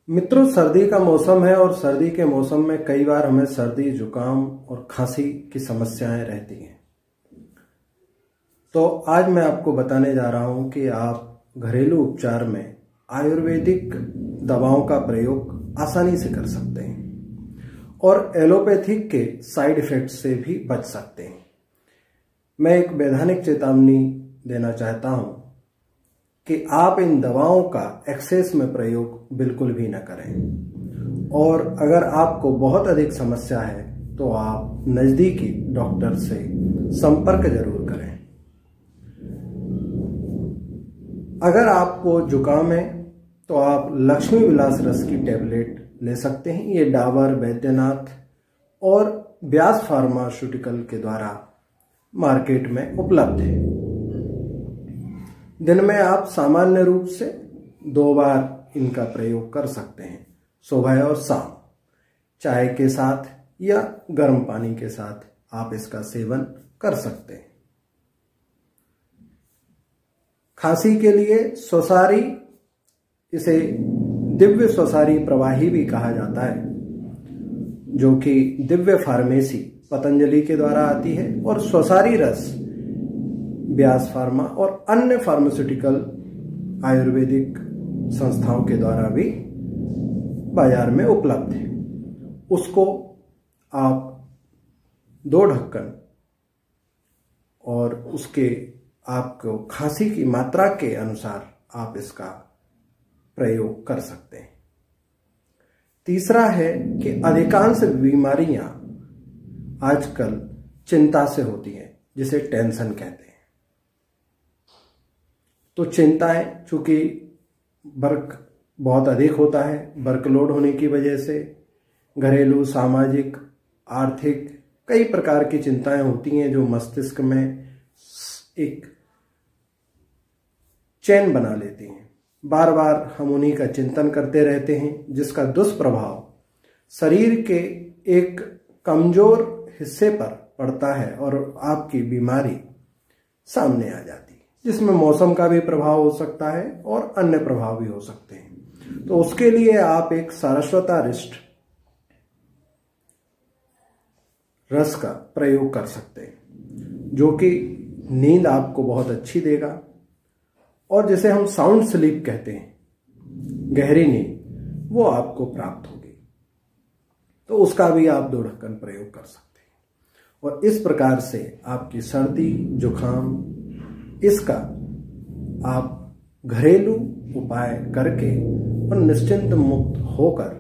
मित्रों, सर्दी का मौसम है और सर्दी के मौसम में कई बार हमें सर्दी, जुकाम और खांसी की समस्याएं रहती हैं। तो आज मैं आपको बताने जा रहा हूं कि आप घरेलू उपचार में आयुर्वेदिक दवाओं का प्रयोग आसानी से कर सकते हैं और एलोपैथिक के साइड इफेक्ट से भी बच सकते हैं। मैं एक वैधानिक चेतावनी देना चाहता हूं कि आप इन दवाओं का एक्सेस में प्रयोग बिल्कुल भी न करें और अगर आपको बहुत अधिक समस्या है तो आप नज़दीकी डॉक्टर से संपर्क जरूर करें। अगर आपको जुकाम है तो आप लक्ष्मी विलास रस की टैबलेट ले सकते हैं। ये डाबर, बैद्यनाथ और व्यास फार्मास्यूटिकल के द्वारा मार्केट में उपलब्ध है। दिन में आप सामान्य रूप से 2 बार इनका प्रयोग कर सकते हैं, सुबह और शाम। चाय के साथ या गर्म पानी के साथ आप इसका सेवन कर सकते हैं। खांसी के लिए स्वसारी, इसे दिव्य स्वसारी प्रवाही भी कहा जाता है, जो कि दिव्य फार्मेसी पतंजलि के द्वारा आती है, और स्वसारी रस व्यास फार्मा और अन्य फार्मास्यूटिकल आयुर्वेदिक संस्थाओं के द्वारा भी बाजार में उपलब्ध है। उसको आप 2 ढक्कन और उसके आपको खांसी की मात्रा के अनुसार आप इसका प्रयोग कर सकते हैं। तीसरा है कि अधिकांश बीमारियां आजकल चिंता से होती हैं, जिसे टेंशन कहते हैं। तो चिंताएं, चूंकि वर्क बहुत अधिक होता है, वर्कलोड होने की वजह से घरेलू, सामाजिक, आर्थिक कई प्रकार की चिंताएं होती हैं जो मस्तिष्क में एक चैन बना लेती हैं। बार बार हम उन्हीं का चिंतन करते रहते हैं, जिसका दुष्प्रभाव शरीर के एक कमजोर हिस्से पर पड़ता है और आपकी बीमारी सामने आ जाती है, जिसमें मौसम का भी प्रभाव हो सकता है और अन्य प्रभाव भी हो सकते हैं। तो उसके लिए आप एक सारस्वतारिष्ट रस का प्रयोग कर सकते हैं, जो कि नींद आपको बहुत अच्छी देगा और जिसे हम साउंड स्लीप कहते हैं, गहरी नींद, वो आपको प्राप्त होगी। तो उसका भी आप 2 ढक्कन प्रयोग कर सकते हैं और इस प्रकार से आपकी सर्दी, जुकाम, इसका आप घरेलू उपाय करके और निश्चिंत मुक्त होकर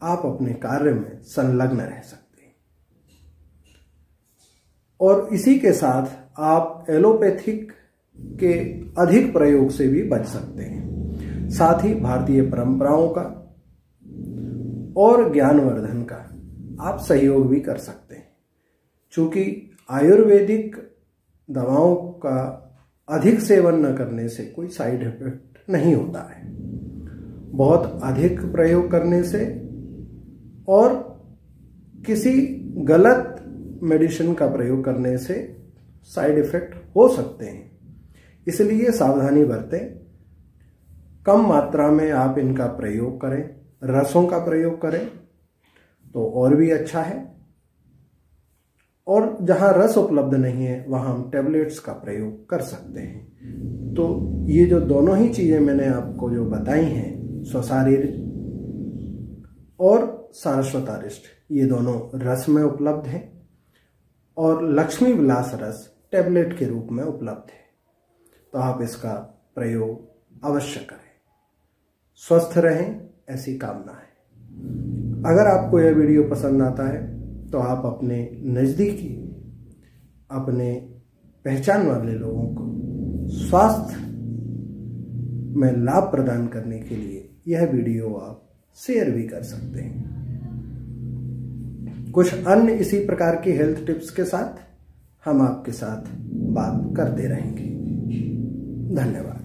आप अपने कार्य में संलग्न रह सकते हैं। और इसी के साथ आप एलोपैथिक के अधिक प्रयोग से भी बच सकते हैं। साथ ही भारतीय परंपराओं का और ज्ञानवर्धन का आप सहयोग भी कर सकते हैं। चूंकि आयुर्वेदिक दवाओं का अधिक सेवन न करने से कोई साइड इफेक्ट नहीं होता है। बहुत अधिक प्रयोग करने से और किसी गलत मेडिसिन का प्रयोग करने से साइड इफेक्ट हो सकते हैं, इसलिए सावधानी बरतें। कम मात्रा में आप इनका प्रयोग करें, रसों का प्रयोग करें तो और भी अच्छा है, और जहां रस उपलब्ध नहीं है वहां हम टैबलेट्स का प्रयोग कर सकते हैं। तो ये जो दोनों ही चीजें मैंने आपको जो बताई हैं, स्वसारीर और सारस्वतारिष्ट, ये दोनों रस में उपलब्ध हैं और लक्ष्मी विलास रस टैबलेट के रूप में उपलब्ध है। तो आप इसका प्रयोग अवश्य करें। स्वस्थ रहें, ऐसी कामना है। अगर आपको यह वीडियो पसंद आता है तो आप अपने नज़दीकी, अपने पहचान वाले लोगों को स्वास्थ्य में लाभ प्रदान करने के लिए यह वीडियो आप शेयर भी कर सकते हैं। कुछ अन्य इसी प्रकार की हेल्थ टिप्स के साथ हम आपके साथ बात करते रहेंगे। धन्यवाद।